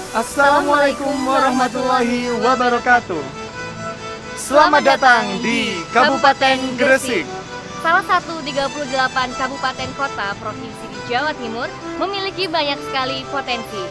Assalamualaikum warahmatullahi wabarakatuh. Selamat datang di Kabupaten Gresik. Salah satu 38 kabupaten kota provinsi di Jawa Timur memiliki banyak sekali potensi.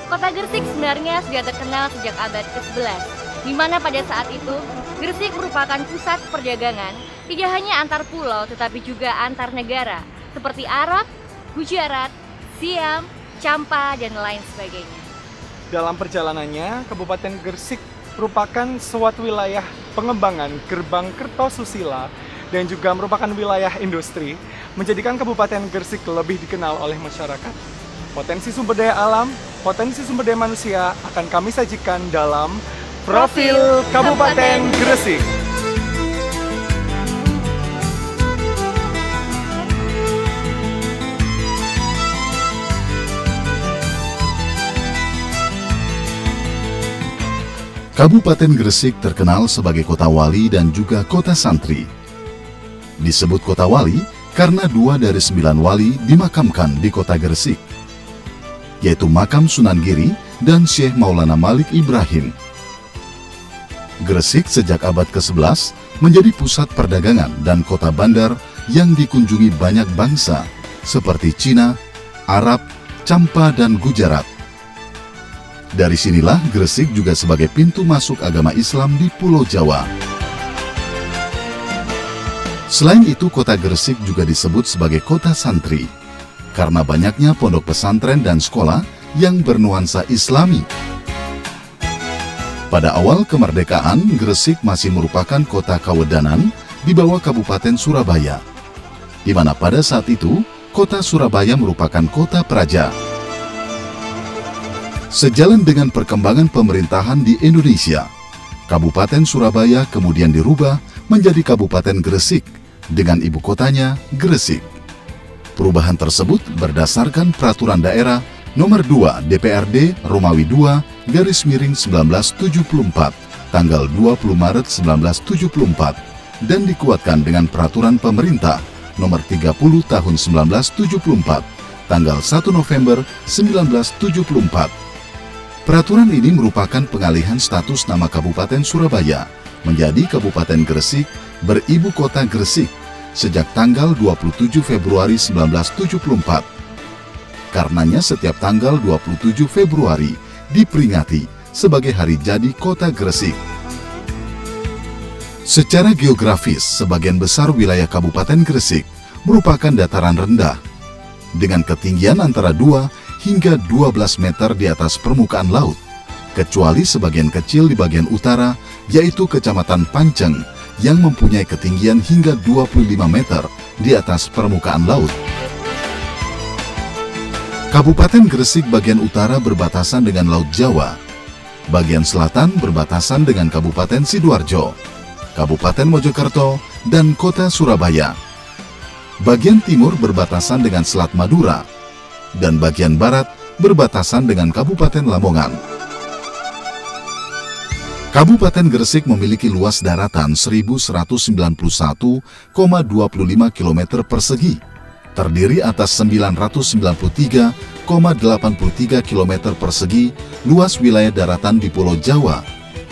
Kota Gresik sebenarnya sudah terkenal sejak abad ke-11, di mana pada saat itu Gresik merupakan pusat perdagangan tidak hanya antar pulau tetapi juga antar negara seperti Arab, Gujarat, Siam, Champa, dan lain sebagainya. Dalam perjalanannya, Kabupaten Gresik merupakan suatu wilayah pengembangan gerbang Kertosusila dan juga merupakan wilayah industri, menjadikan Kabupaten Gresik lebih dikenal oleh masyarakat. Potensi sumber daya alam, potensi sumber daya manusia akan kami sajikan dalam Profil Kabupaten Gresik. Kabupaten Gresik terkenal sebagai kota wali dan juga kota santri. Disebut kota wali karena 2 dari 9 wali dimakamkan di kota Gresik, yaitu makam Sunan Giri dan Syekh Maulana Malik Ibrahim. Gresik sejak abad ke-11 menjadi pusat perdagangan dan kota bandar yang dikunjungi banyak bangsa seperti Cina, Arab, Champa, dan Gujarat. Dari sinilah Gresik juga sebagai pintu masuk agama Islam di Pulau Jawa. Selain itu, kota Gresik juga disebut sebagai kota santri karena banyaknya pondok pesantren dan sekolah yang bernuansa Islami. Pada awal kemerdekaan, Gresik masih merupakan kota kawedanan di bawah Kabupaten Surabaya, di mana pada saat itu kota Surabaya merupakan kota praja. Sejalan dengan perkembangan pemerintahan di Indonesia, Kabupaten Surabaya kemudian dirubah menjadi Kabupaten Gresik dengan ibu kotanya Gresik. Perubahan tersebut berdasarkan Peraturan Daerah Nomor 2 DPRD Romawi II garis miring 1974 tanggal 20 Maret 1974 dan dikuatkan dengan Peraturan Pemerintah Nomor 30 Tahun 1974 tanggal 1 November 1974. Peraturan ini merupakan pengalihan status nama Kabupaten Surabaya menjadi Kabupaten Gresik beribu kota Gresik sejak tanggal 27 Februari 1974. Karenanya setiap tanggal 27 Februari diperingati sebagai hari jadi kota Gresik. Secara geografis, sebagian besar wilayah Kabupaten Gresik merupakan dataran rendah dengan ketinggian antara 2 hingga 12 meter di atas permukaan laut, kecuali sebagian kecil di bagian utara, yaitu Kecamatan Panceng, yang mempunyai ketinggian hingga 25 meter di atas permukaan laut. Kabupaten Gresik bagian utara berbatasan dengan Laut Jawa, bagian selatan berbatasan dengan Kabupaten Sidoarjo, Kabupaten Mojokerto, dan Kota Surabaya. Bagian timur berbatasan dengan Selat Madura, dan bagian barat berbatasan dengan Kabupaten Lamongan. Kabupaten Gresik memiliki luas daratan 1191,25 km persegi, terdiri atas 993,83 km persegi luas wilayah daratan di Pulau Jawa,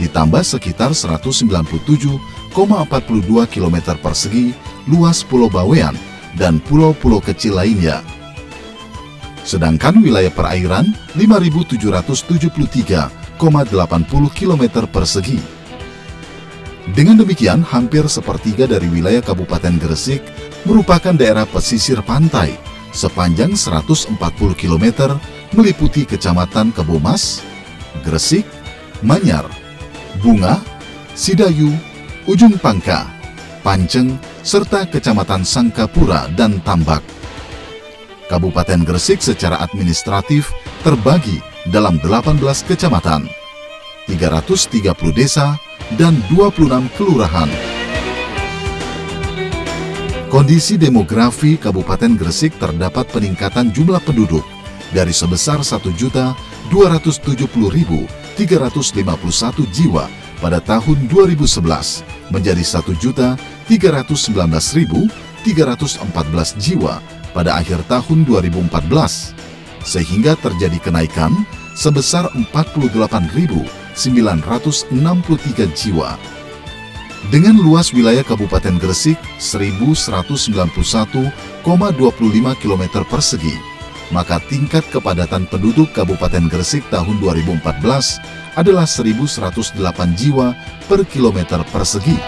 ditambah sekitar 197,42 km persegi luas Pulau Bawean dan pulau-pulau kecil lainnya. Sedangkan wilayah perairan 5.773,80 km persegi. Dengan demikian, hampir sepertiga dari wilayah Kabupaten Gresik merupakan daerah pesisir pantai sepanjang 140 km meliputi Kecamatan Kebomas, Gresik, Manyar, Bunga, Sidayu, Ujung Pangka, Panceng, serta Kecamatan Sangkapura dan Tambak. Kabupaten Gresik secara administratif terbagi dalam 18 kecamatan, 330 desa, dan 26 kelurahan. Kondisi demografi Kabupaten Gresik terdapat peningkatan jumlah penduduk dari sebesar 1.270.351 jiwa pada tahun 2011 menjadi 1.319.314 jiwa pada akhir tahun 2014, sehingga terjadi kenaikan sebesar 48.963 jiwa. Dengan luas wilayah Kabupaten Gresik 1.191,25 km persegi, maka tingkat kepadatan penduduk Kabupaten Gresik tahun 2014 adalah 1.108 jiwa per kilometer persegi.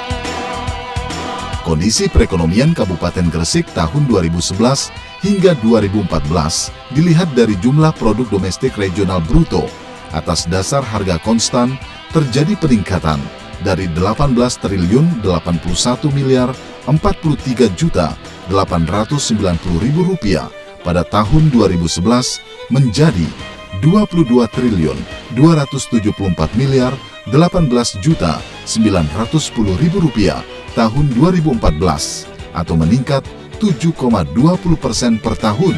Kondisi perekonomian Kabupaten Gresik tahun 2011 hingga 2014 dilihat dari jumlah produk domestik regional bruto atas dasar harga konstan terjadi peningkatan dari 18 triliun 81 miliar 43 juta 890 ribu rupiah pada tahun 2011 menjadi 22 triliun 274 miliar 18 juta 910 ribu rupiah tahun 2014 atau meningkat 7,20% per tahun.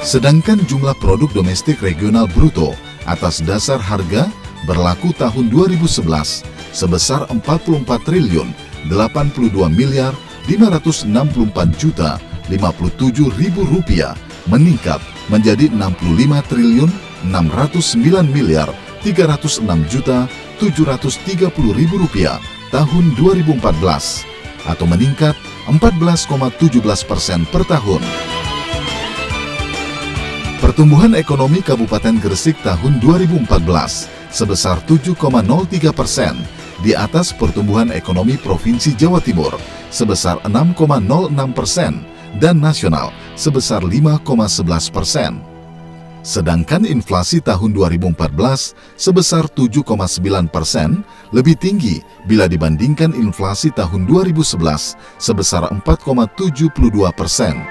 Sedangkan jumlah produk domestik regional bruto atas dasar harga berlaku tahun 2011 sebesar 44 triliun 82 miliar 564 juta 57 ribu rupiah meningkat menjadi 65 triliun 609 miliar 306 juta 730 ribu rupiah tahun 2014 atau meningkat 14,17% per tahun. Pertumbuhan ekonomi Kabupaten Gresik tahun 2014 sebesar 7,03% di atas pertumbuhan ekonomi Provinsi Jawa Timur sebesar 6,06% dan nasional sebesar 5,11%. Sedangkan inflasi tahun 2014 sebesar 7,9% lebih tinggi bila dibandingkan inflasi tahun 2011 sebesar 4,72%.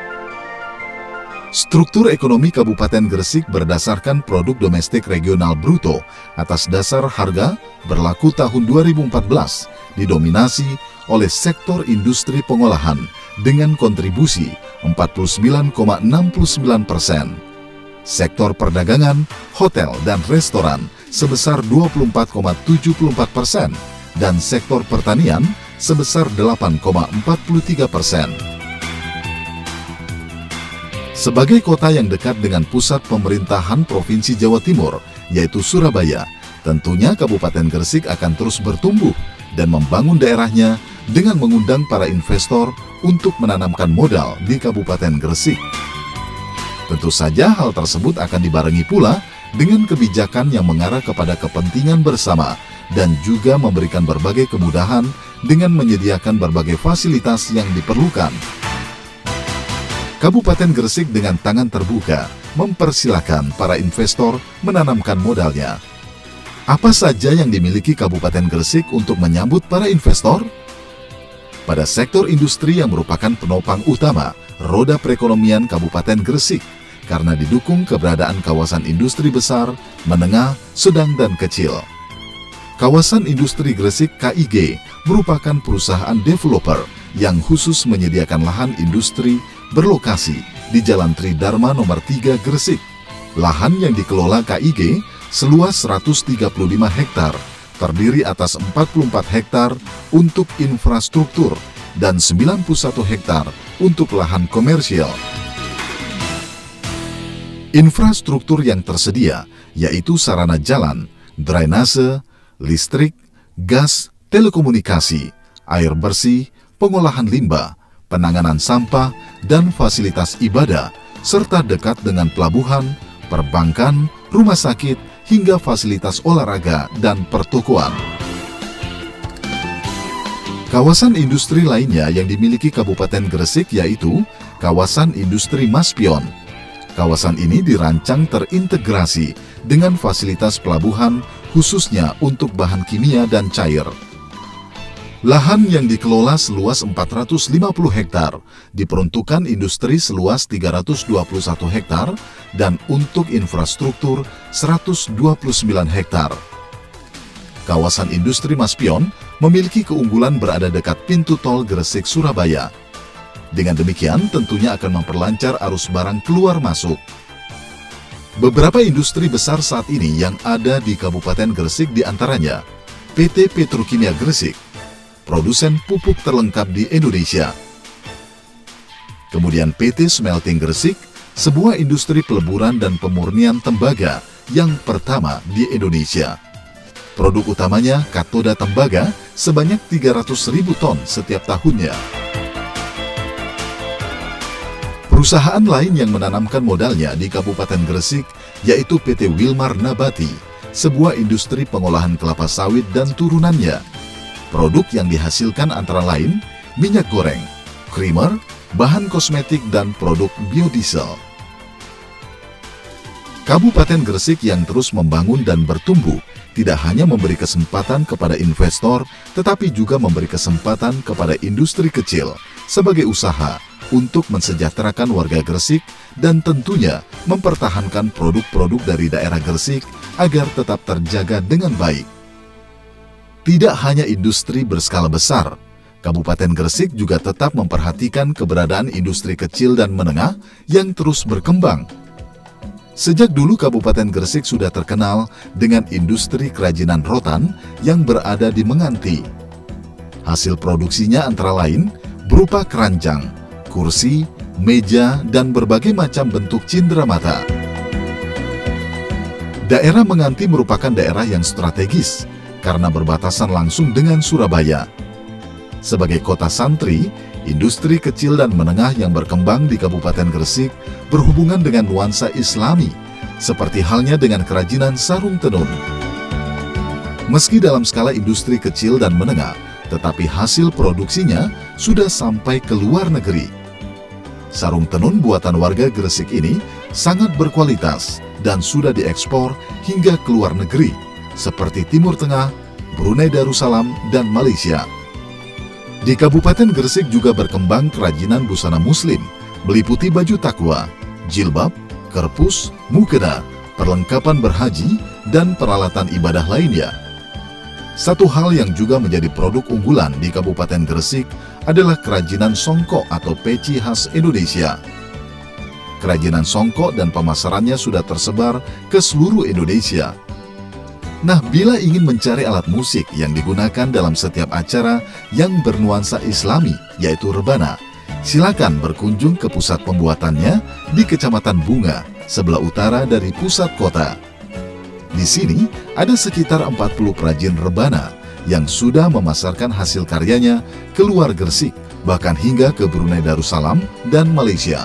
Struktur ekonomi Kabupaten Gresik berdasarkan produk domestik regional bruto atas dasar harga berlaku tahun 2014 didominasi oleh sektor industri pengolahan dengan kontribusi 49,69%. Sektor perdagangan, hotel dan restoran sebesar 24,74% dan sektor pertanian sebesar 8,43%. Sebagai kota yang dekat dengan pusat pemerintahan Provinsi Jawa Timur, yaitu Surabaya, tentunya Kabupaten Gresik akan terus bertumbuh dan membangun daerahnya dengan mengundang para investor untuk menanamkan modal di Kabupaten Gresik. Tentu saja hal tersebut akan dibarengi pula dengan kebijakan yang mengarah kepada kepentingan bersama dan juga memberikan berbagai kemudahan dengan menyediakan berbagai fasilitas yang diperlukan. Kabupaten Gresik dengan tangan terbuka mempersilahkan para investor menanamkan modalnya. Apa saja yang dimiliki Kabupaten Gresik untuk menyambut para investor? Pada sektor industri yang merupakan penopang utama roda perekonomian Kabupaten Gresik karena didukung keberadaan kawasan industri besar, menengah, sedang, dan kecil. Kawasan Industri Gresik KIG merupakan perusahaan developer yang khusus menyediakan lahan industri berlokasi di Jalan Tridharma nomor 3 Gresik. Lahan yang dikelola KIG seluas 135 hektar, terdiri atas 44 hektar untuk infrastruktur dan 91 hektar untuk lahan komersial. Infrastruktur yang tersedia yaitu sarana jalan, drainase, listrik, gas, telekomunikasi, air bersih, pengolahan limbah, penanganan sampah, dan fasilitas ibadah, serta dekat dengan pelabuhan, perbankan, rumah sakit, hingga fasilitas olahraga dan pertokoan. Kawasan industri lainnya yang dimiliki Kabupaten Gresik yaitu kawasan industri Maspion. Kawasan ini dirancang terintegrasi dengan fasilitas pelabuhan khususnya untuk bahan kimia dan cair. Lahan yang dikelola seluas 450 hektar diperuntukkan industri seluas 321 hektar dan untuk infrastruktur 129 hektar. Kawasan industri Maspion memiliki keunggulan berada dekat pintu tol Gresik-Surabaya. Dengan demikian tentunya akan memperlancar arus barang keluar masuk. Beberapa industri besar saat ini yang ada di Kabupaten Gresik diantaranya PT Petrokimia Gresik, produsen pupuk terlengkap di Indonesia. Kemudian PT Smelting Gresik, sebuah industri peleburan dan pemurnian tembaga yang pertama di Indonesia. Produk utamanya katoda tembaga sebanyak 300.000 ton setiap tahunnya. Perusahaan lain yang menanamkan modalnya di Kabupaten Gresik yaitu PT Wilmar Nabati, sebuah industri pengolahan kelapa sawit dan turunannya. Produk yang dihasilkan antara lain minyak goreng, creamer, bahan kosmetik, dan produk biodiesel. Kabupaten Gresik yang terus membangun dan bertumbuh tidak hanya memberi kesempatan kepada investor, tetapi juga memberi kesempatan kepada industri kecil sebagai usaha untuk mensejahterakan warga Gresik dan tentunya mempertahankan produk-produk dari daerah Gresik agar tetap terjaga dengan baik. Tidak hanya industri berskala besar, Kabupaten Gresik juga tetap memperhatikan keberadaan industri kecil dan menengah yang terus berkembang. Sejak dulu Kabupaten Gresik sudah terkenal dengan industri kerajinan rotan yang berada di Menganti. Hasil produksinya antara lain berupa keranjang, kursi, meja, dan berbagai macam bentuk cindramata. Daerah Menganti merupakan daerah yang strategis karena berbatasan langsung dengan Surabaya. Sebagai kota santri, industri kecil dan menengah yang berkembang di Kabupaten Gresik berhubungan dengan nuansa Islami, seperti halnya dengan kerajinan sarung tenun. Meski dalam skala industri kecil dan menengah, tetapi hasil produksinya sudah sampai ke luar negeri. Sarung tenun buatan warga Gresik ini sangat berkualitas dan sudah diekspor hingga ke luar negeri, seperti Timur Tengah, Brunei Darussalam, dan Malaysia. Di Kabupaten Gresik juga berkembang kerajinan busana muslim, meliputi baju takwa, jilbab, kerpus, mukena, perlengkapan berhaji, dan peralatan ibadah lainnya. Satu hal yang juga menjadi produk unggulan di Kabupaten Gresik adalah kerajinan songkok atau peci khas Indonesia. Kerajinan songkok dan pemasarannya sudah tersebar ke seluruh Indonesia. Nah, bila ingin mencari alat musik yang digunakan dalam setiap acara yang bernuansa Islami, yaitu rebana, silakan berkunjung ke pusat pembuatannya di Kecamatan Bunga, sebelah utara dari pusat kota. Di sini ada sekitar 40 perajin rebana yang sudah memasarkan hasil karyanya ke luar Gresik, bahkan hingga ke Brunei Darussalam dan Malaysia.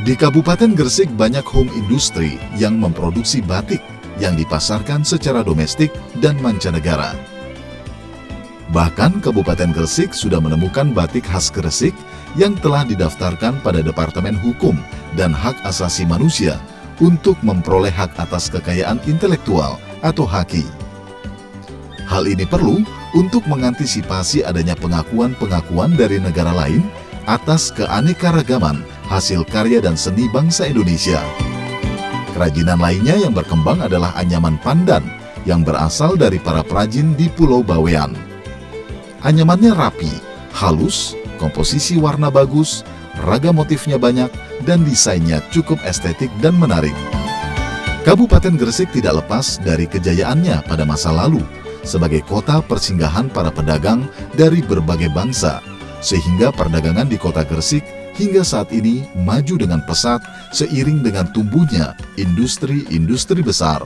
Di Kabupaten Gresik banyak home industri yang memproduksi batik yang dipasarkan secara domestik dan mancanegara. Bahkan Kabupaten Gresik sudah menemukan batik khas Gresik yang telah didaftarkan pada Departemen Hukum dan Hak Asasi Manusia untuk memperoleh hak atas kekayaan intelektual atau HAKI. Hal ini perlu untuk mengantisipasi adanya pengakuan-pengakuan dari negara lain atas keanekaragaman hasil karya dan seni bangsa Indonesia. Kerajinan lainnya yang berkembang adalah anyaman pandan yang berasal dari para perajin di Pulau Bawean. Anyamannya rapi, halus, komposisi warna bagus, ragam motifnya banyak, dan desainnya cukup estetik dan menarik. Kabupaten Gresik tidak lepas dari kejayaannya pada masa lalu sebagai kota persinggahan para pedagang dari berbagai bangsa, sehingga perdagangan di kota Gresik hingga saat ini maju dengan pesat seiring dengan tumbuhnya industri-industri besar.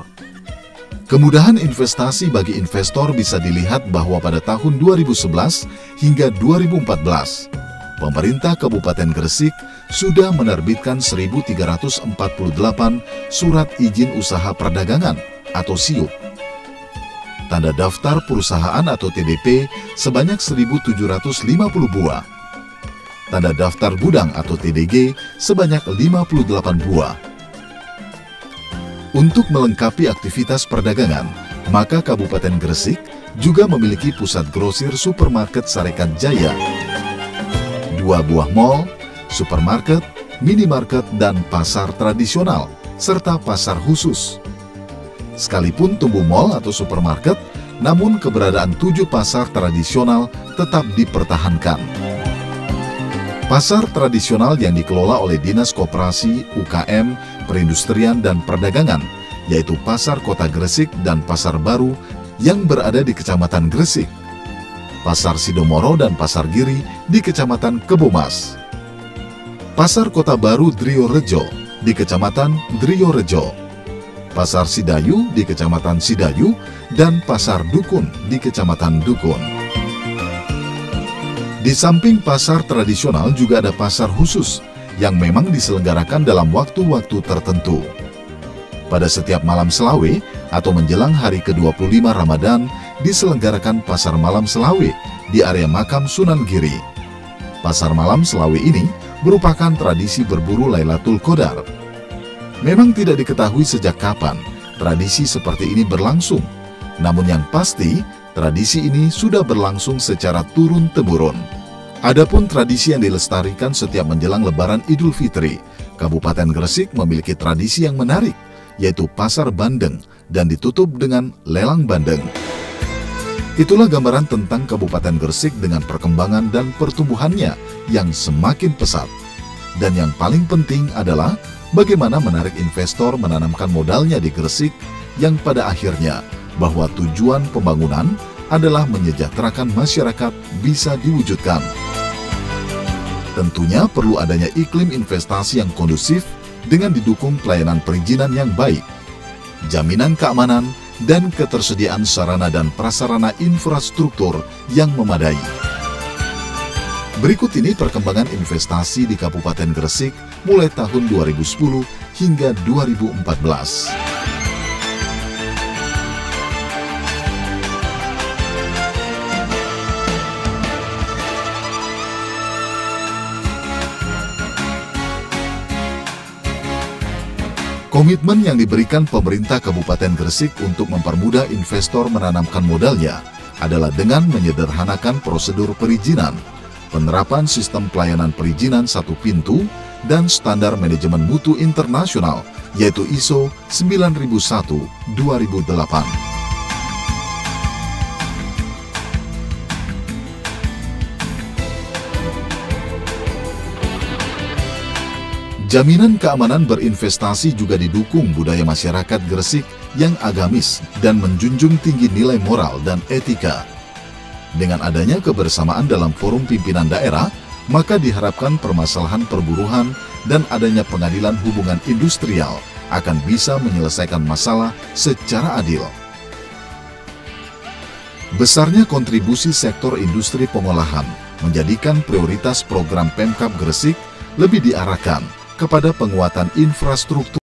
Kemudahan investasi bagi investor bisa dilihat bahwa pada tahun 2011 hingga 2014, pemerintah Kabupaten Gresik sudah menerbitkan 1.348 surat izin usaha perdagangan atau SIUP. Tanda daftar perusahaan atau TDP sebanyak 1.750 buah. Tanda daftar gudang atau TDG sebanyak 58 buah. Untuk melengkapi aktivitas perdagangan, maka Kabupaten Gresik juga memiliki pusat grosir supermarket Sarekat Jaya, 2 buah mal, supermarket, minimarket, dan pasar tradisional, serta pasar khusus. Sekalipun tumbuh mal atau supermarket, namun keberadaan 7 pasar tradisional tetap dipertahankan. Pasar tradisional yang dikelola oleh Dinas Koperasi, UKM, Perindustrian, dan Perdagangan, yaitu Pasar Kota Gresik dan Pasar Baru yang berada di Kecamatan Gresik, Pasar Sidomoro dan Pasar Giri di Kecamatan Kebomas. Pasar Kota Baru Driorejo di Kecamatan Driorejo, Pasar Sidayu di Kecamatan Sidayu, dan Pasar Dukun di Kecamatan Dukun. Di samping pasar tradisional juga ada pasar khusus yang memang diselenggarakan dalam waktu-waktu tertentu. Pada setiap malam Selawe atau menjelang hari ke-25 Ramadan diselenggarakan Pasar Malam Selawe di area makam Sunan Giri. Pasar Malam Selawe ini merupakan tradisi berburu Lailatul Qadar. Memang tidak diketahui sejak kapan tradisi seperti ini berlangsung, namun yang pasti tradisi ini sudah berlangsung secara turun-temurun. Adapun tradisi yang dilestarikan setiap menjelang Lebaran Idul Fitri, Kabupaten Gresik memiliki tradisi yang menarik, yaitu Pasar Bandeng dan ditutup dengan Lelang Bandeng. Itulah gambaran tentang Kabupaten Gresik dengan perkembangan dan pertumbuhannya yang semakin pesat. Dan yang paling penting adalah bagaimana menarik investor menanamkan modalnya di Gresik yang pada akhirnya bahwa tujuan pembangunan adalah menyejahterakan masyarakat bisa diwujudkan. Tentunya perlu adanya iklim investasi yang kondusif dengan didukung pelayanan perizinan yang baik, jaminan keamanan, dan ketersediaan sarana dan prasarana infrastruktur yang memadai. Berikut ini perkembangan investasi di Kabupaten Gresik mulai tahun 2010 hingga 2014. Komitmen yang diberikan pemerintah Kabupaten Gresik untuk mempermudah investor menanamkan modalnya adalah dengan menyederhanakan prosedur perizinan, penerapan sistem pelayanan perizinan satu pintu, dan standar manajemen mutu internasional, yaitu ISO 9001-2008. Jaminan keamanan berinvestasi juga didukung budaya masyarakat Gresik yang agamis dan menjunjung tinggi nilai moral dan etika. Dengan adanya kebersamaan dalam forum pimpinan daerah, maka diharapkan permasalahan perburuhan dan adanya pengadilan hubungan industrial akan bisa menyelesaikan masalah secara adil. Besarnya kontribusi sektor industri pengolahan menjadikan prioritas program Pemkab Gresik lebih diarahkan kepada penguatan infrastruktur